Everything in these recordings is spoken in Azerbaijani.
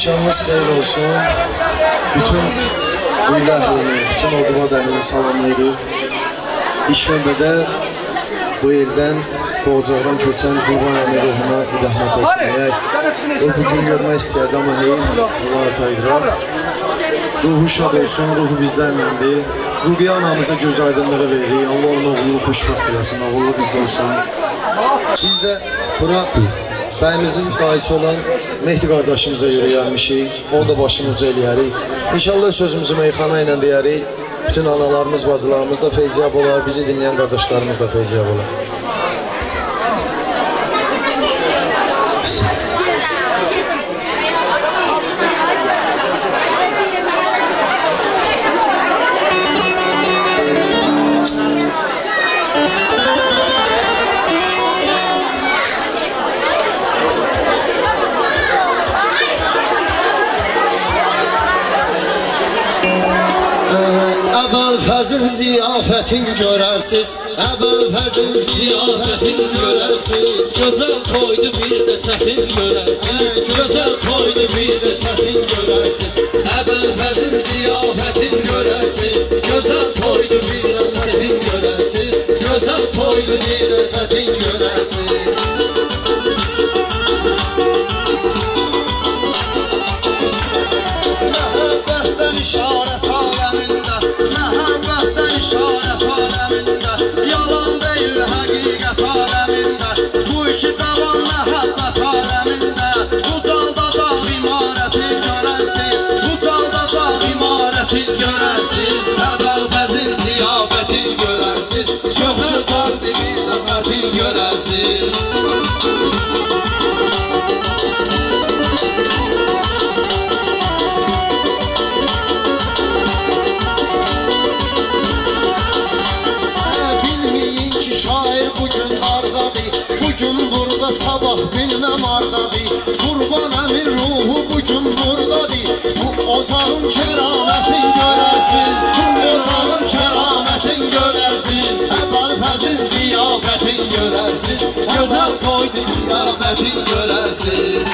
Axşamınız xeyir olsun. Bütün Gülləhlini, bütün Orduba dənini salamlayırıq. İlk növbədə bu ildən, bu ocaqdan köçən Qurban əmi ruhuna bir rəhmət olsun. O bugün görmək istəyərdi, amma heyil Allah'a taydırar. Ruhu şad olsun, ruhu bizlərləndir. Ruqiyə anamıza göz aydınlığı veririk. Allah onun oğlunu xoşbəxt eləsin, oğullu bizdə olsun. Biz də bura bəyimizin qaisi olan Mehdi qardaşımıza görə gəlmişik. Onu da başını uca eləyərik. İnşallah sözümüzü meyxana ilə deyərik. Bütün analarımız, bacılarımız da feyziyab olar. Bizi dinləyən qardaşlarımız da feyziyab olar. Əbəlfəzin ziyafətin görərsiz, Əbəlfəzin ziyafətin görərsiz. Gözəl toydu bir də çətin görərsiz, Gözəl toydu bir də çətin görərsiz. Əbəlfəzin ziyafətin görərsiz, gözəl toydu bir də çətin görərsiz. Gözəl toydu bir də çətin görərsiz. Məhəbbətdən işarət aləmində, məhəbbətdən işarət aləmində, yalan deyil həqiqət aləmində, bu iki cavan məhəbbət aləmində, ucaldacaq imarəti görərsiz, ucaldacaq imarəti görərsiz. Əbəlfəzin ziyafəti görərsiz, çox gözəldir bir də çətin görərsiz. Sabah bilmem ardadır, Qurban əmin ruhu bugün buradadır. Bu ocağın keramətin görərsiz, bu ocağın keramətin görərsiz. Əbəlfəzin ziyafətin görərsiz, gözəl toydu ziyafətin görərsiz.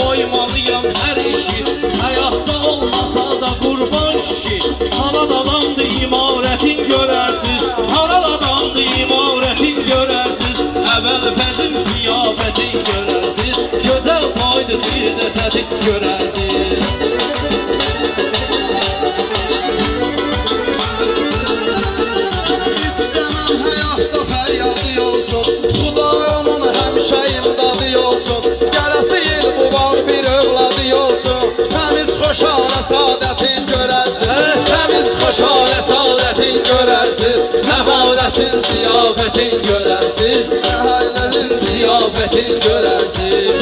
Koymalıyam hər işi, həyatda olmasa da qurban kişi. Halal adamdı imarətin görərsiz, halal adamdı imarətin görərsiz. Əbəlfəzin ziyafətin görərsiz, gözəl toydu bir də çətin görərsiz. İstəməm həyatda fəryadı olsun, Xuda onun həmişə imdadı olsun. Xoşalə saadətin görərsiz, təmiz xoşalə saadətin görərsiz. Məhallətin ziyafətin görərsiz, məhallətin ziyafətin görərsiz.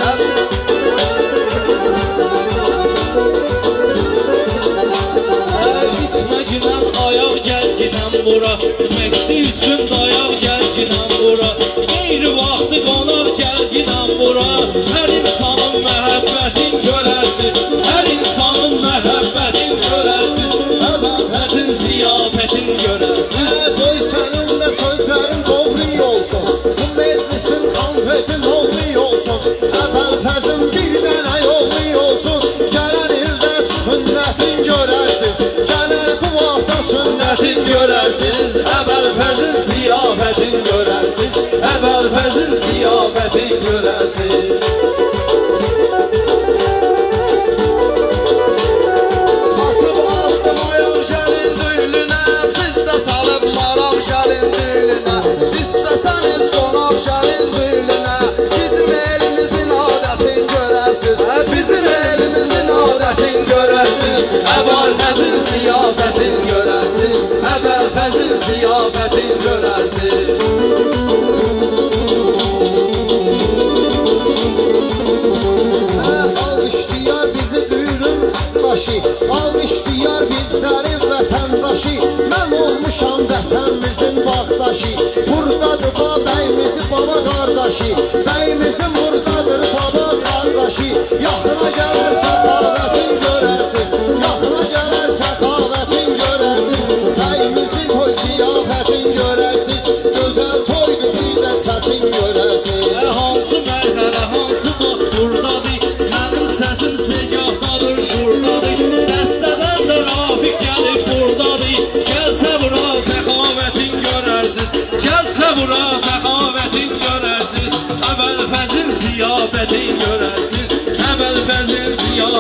Bitmə günən ayaq gəlcinəm bura, Mehdi üçün dayaq gəlcinəm bura. Qeyri vaxtı qonaq gəlcinəm bura, hər insanın məhəbbətin görərsiz, hər insanın məhəbbətin görərsiz. Əbəlfəzin ziyafətin görərsiz. Qoy sənin də sözlərin doğru olsun, bu meclisin konfetin oğlu olsun. Əbəlfəzin bir dənə yolu olsun, gələn ildə sünnətin görərsiz, gələn bu vaxtda sünnətin görərsiz. Əbəlfəzin ziyafətin görərsiz, Əbəlfəzin ziyafətin görərsiz. Əbəlfəzin ziyafətin görərsiz, Əbəlfəzin ziyafətin görərsiz. Alqışlayar bizi düyünün başı, alqışlayar bizləri vətəndaşı. Mən olmuşam vətənimizin vaxtaşı, buradadır bəyimizi baba qardaşı, bəyimizin buradadır baba qardaşı. Yaxına gələr səxavətin görərsiz, yaxına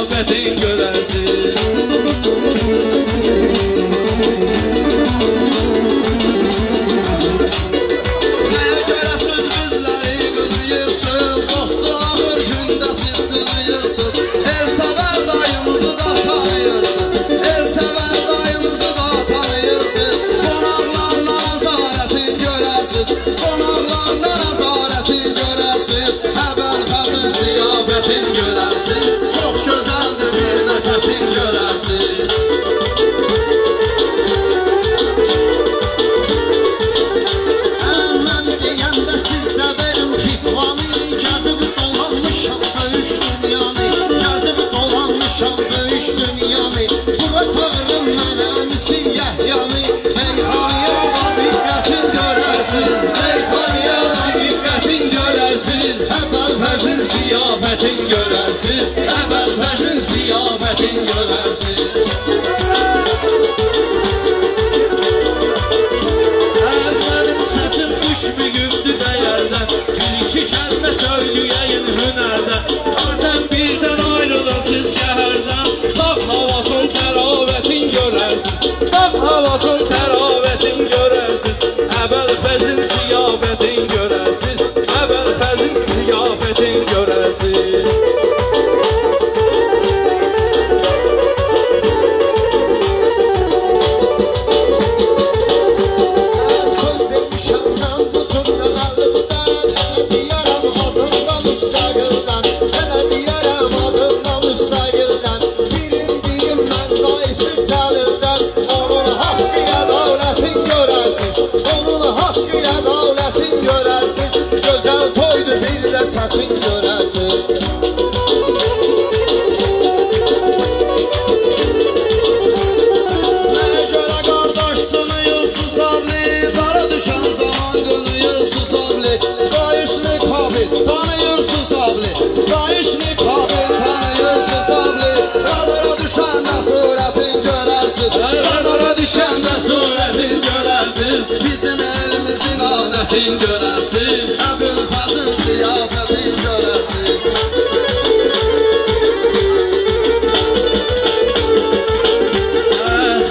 ziyafətin görərsiz. Nəyə görə söz bizləri qınayırsınız, dostu ağır gündə siz sınayırsınız. El-səvər dayımızı da tanıyırsınız, el-səvər dayımızı da tanıyırsınız. Qonaqlarla nəzarətin görərsiz, qonaqlarla nəzarətin görərsiz. Əvvəl-fəzin ziyafətin görərsiz, çox gözəldir bir də çətin görərsiz. Mən deyəndə siz də verin fitvanı, gəzib dolanmışam böyük dünyanı, gəzib dolanmışam böyük dünyanı. Bura çağırın mənə Müsiyəhyanı, meyxanaya da diqqətin görərsiz, meyxanaya da diqqətin görərsiz. Əvvəl-fəzin ziyafətin görərsiz, əvvəl-fəzin ziyafətin görərsiz. Mənim səsim düşmüyübdü dəyərdən, bir iki kəlmə söyləyəyin hünərdən. Ardən birdən ayrılırsız şəhərdən, bax havasın təravətin görərsiz, bax havasın təravətin görərsiz. Əvvəl-fəzin ziyafətin görərsiz, əvvəl-fəzin ziyafətin görərsiz. Söz demişəm mən bu cümlə əlimdən, elə deyərəm adımdan müstəqildən, elə deyərəm adımdan müstəqildən. Birim deyim mən daisi cəlildən, onun haqqı ədavlətin görərsiz, onun haqqı ədavlətin görərsiz. Gözəl toydu bir də çətin görərsiz. Nəyə görə qardaş sınıyırsız abli, dara düşən zaman qınıyırsız abli. Qayışlı kabil tanıyırsız abli, qayışlı kabil tanıyırsız abli. Radara düşəndə surətin görərsiz, radara düşəndə surətin görərsiz. Bizim elimizin adətin görərsiz, Əbülfəzin ziyafətin görərsiz.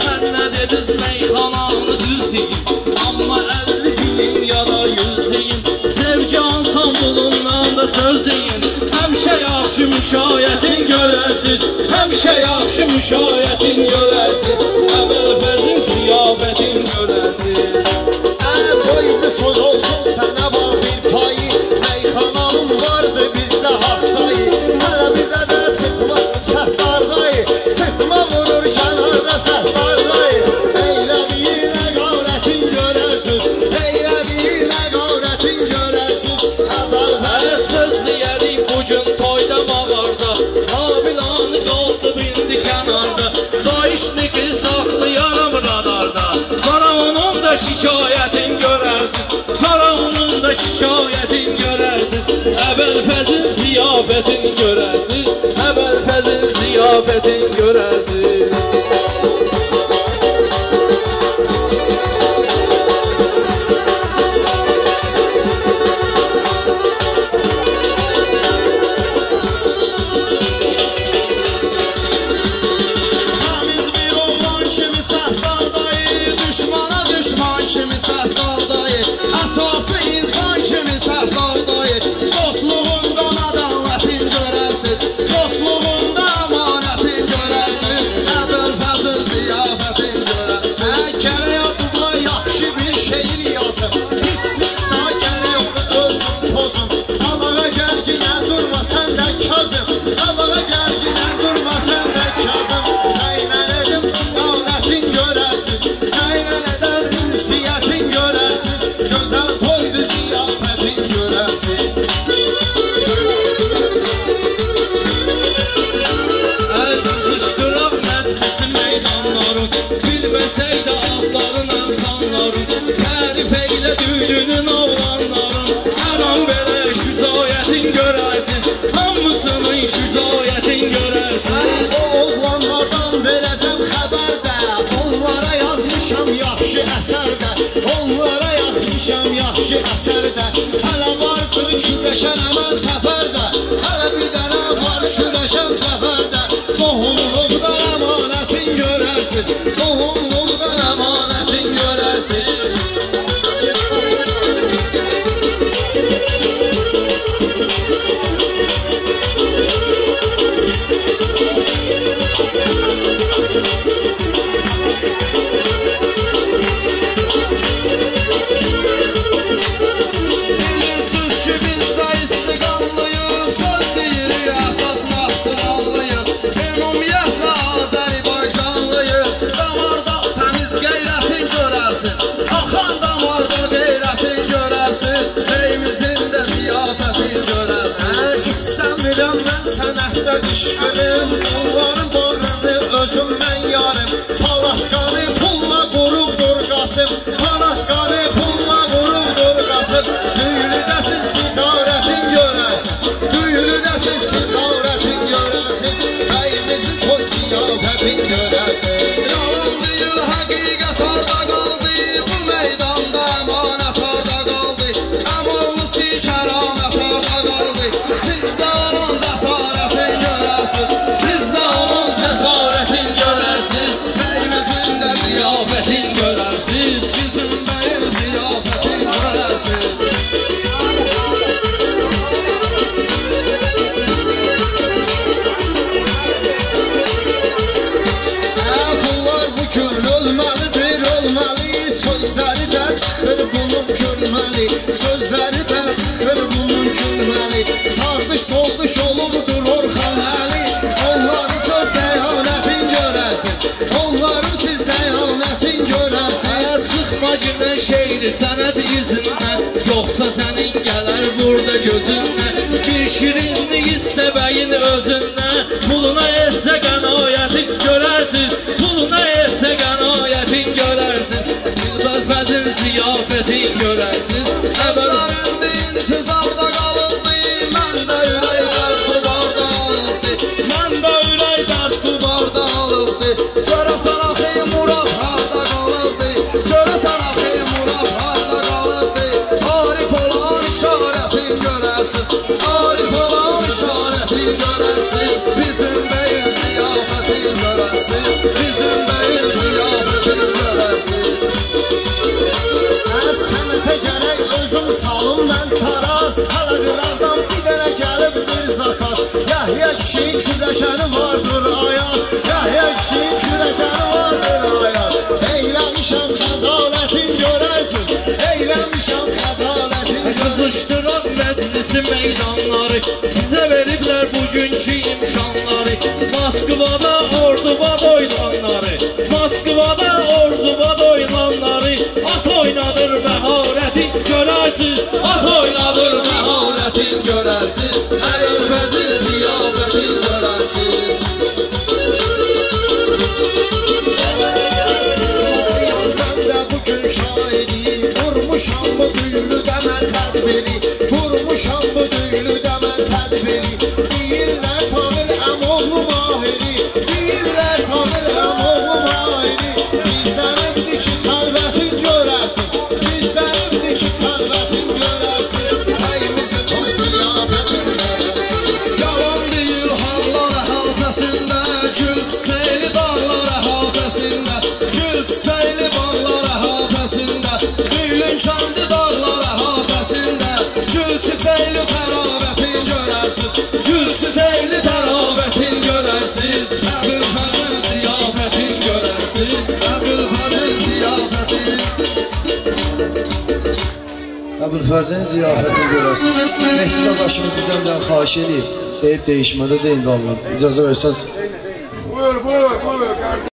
Sən nə dediniz meyxananı düz deyin, amma 50 deyin ya da 100 deyin. Sevgi ansambulundan da söz deyin, həmişə yaxşı müşayiətin görərsiz, Həmişə yaxşı müşayiətin görərsiz. əvvəl-fəzin ziyafətin görərsiz. Boylu söz olsun sənə var bir payı, meyxananın vardı bizdə haq sayı. Hələ bizə də çıxma səhvardayı, çıxma vurur kənarda səhvardayı. Eylədiyinə qavrətin görərsiz, eylədiyinə qavrətin görərsiz. Əvvəl-fəzin Söz deyərik bugün toyda mağarda, Nabilanı qaldı bindi kənarda. Qayışniki saxlayaram radarda, sonra onun da şikayətin görərsiz, sonra onun da şikayətin görərsiz. Əvvəl-fəzin ziyafətin görərsiz, əvvəl-fəzin ziyafətin görərsiz. Temiz bir oğlan kimi səhdardayı, düşmana düşman kimi səhdardayı, əsası insan kimi səhdardayı. Dostluğunda ədavətin görərsiz, dostluğunda əmanətin görərsiz. Əvvəl-fəzin ziyafətin görərsiz. Gərək adıma yaxşı bir şeir yazım, pis çıxsa gərək özüm pozum. Abağa gərginə durma sən də kazım, abağa gərginə durma sən də kazım. Səynən edim qavrətin görərsiz, səynən edər ünsiyyətin görərsiz. Gözəl toydu ziyafətin görərsiz. Əl qızışdıraq məclisi meydanların, bilməsək də adların insanların. Tərif eylə düydünün oğlanların, hər an belə şücayətin görərsiz, hamısının şücayətin görərsiz. O oğlanlardan verəcəm xəbər də, onlara yazmışam yaxşı əsər də, onlara yazmışam yaxşı əsər də. Hələ vardır kürəşən həmən səfərdə, hələ bir dənə var kürəşən səfərdə. görərsiniz. Qohumluqdan əmanətin görərsiniz. Düşkünüm, bunların borunu özüm mən yarım. Palatqanı pulla qurubdur Qasım, Palatqanı pulla qurubdur Qasım. Düyülüdə siz ticarətin görərsiniz, düyülüdə siz ticarətin görərsiniz. Bəyimizin toy ziyafətin görərsiniz. Yalan deyil, həqiqət harda qaldı, bu meydanda əmanət harda qaldı. Əmanlısı kəramət harda qaldı, sizdə onun cəsarətin görərsiniz. Sizdə onun cəsarətin görərsiniz. Bəyimizin də ziyafətin görərsiniz. Bizim bəyin ziyafətin görərsiniz. Pullar bugün olmalıdır, olmalı. Sözləri də çıxır bunun gülməli, sözləri də çıxır bunun gülməli. Sardış solduş olubdur Orxan Əli. Onların söz dəyanətin görərsiniz, onların siz dəyanətin görərsiniz. Çıxma günə şeiri sənət izindən, yoxsa sənin gələr burada gözündən. Bir şirinlik istə bəyin özündən, puluna etsə qənaətin görərsiniz, puluna etsə qənaətin görərsiniz. Dilbəzbəzin ziyafətin görərsiniz. Əvvəllərində intizarda qalıbdı, mən də ürək dərd bu barda alıbdı, mən də ürək dərd bu barda alıbdı. Görəsən axı Murad harda qalıbdı, görəsən axı Murad harda qalıbdı. Arif olan işarətin görərsiniz, Arif olan işarətin görərsiniz. Bizim bəyin ziyafətin görərsiniz, bizim bəyin ziyafətin görərsiniz. Sənətə gərək özüm salım mən taraz, hələ qıraqdan bir dənə gəlibdir zakas. Yəhyə kişinin kürəkəni vardır Ayaz, Yəhyə kişinin kürəkəni vardır Ayaz. Eyləmişəm xəzalətin görərsiniz, eyləmişəm xəzalətin görərsiniz. Qızışdıran məclisi meydanları, bizə veriblər bugünkü imkanları. Moskvada Ordubad oylanları, Moskvada Ordubad oylanları. At oynadır məharətin görərsiniz, at oynadır məharətin görərsiniz. Əyilbəzin ziyafətin görərsiniz. Mən də bugün şahidi, vurmuşam bu düylüdə mən tədbiri, vurmuşam bu düylüdə mən tədbiri. Deyirlər Tamir əmoğlu mahiri, deyirlər Tamir əmoğlu mahiri. Bizlərimdir ki xəlvətin görərsiniz, bizlərimdir ki xəlvətin görərsiniz. Bəyimizin toy ziyafətin görərsiniz. Yalan deyil hallar əhatəsində, gül çiçəkli dağlar əhatəsində, gül çiçəkli bağlar əhatəsində, Düylün kəndi dağlar əhatəsində, gül çiçəkli təravətin görərsiniz, gül çiçəkli təravətin görərsiniz. Əbülfəzin ziyafətin görərsiniz, Əbülfəzin ziyafətin. Əbülfəzin ziyafətin görərsiniz. Mehdi qardaşımız bizdən xahiş edib, deyib dəyişmədə deyin qalın. İcazə versəz